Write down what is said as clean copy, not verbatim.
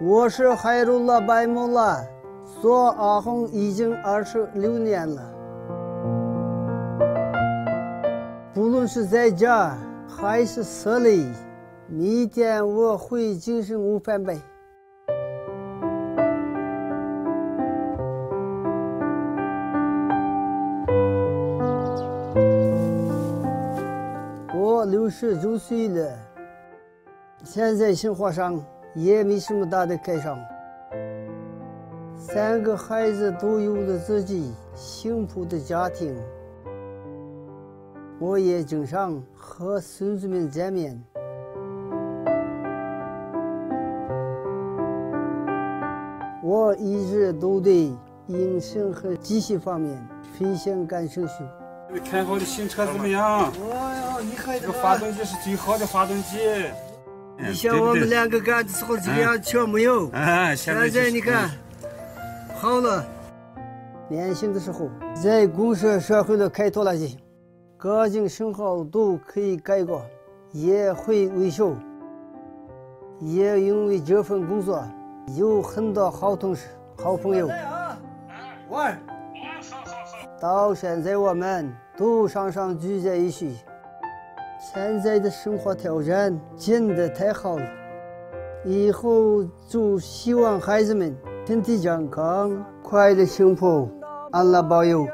我是海鲁拉白木拉，做阿訇已经26年了。不论是在家还是寺里，每天我会进行午饭呗。我69岁了，现在生活上也没什么大的改善。3个孩子都有了自己幸福的家庭，我也经常和孙子们见面。我一直都对营生和机器方面非常感兴趣。看好的新车怎么样？你看这个发动机是最好的发动机。你像我们2个干的时候这样全没有。现在你看，好了。年轻的时候在公社会的开拖拉机，各种型号都可以改过，也会维修。也因为这份工作，有很多好同事、好朋友。到现在我们都常常聚在一起。现在的生活条件真的太好了，以后就希望孩子们身体健康、快乐幸福，安拉保佑。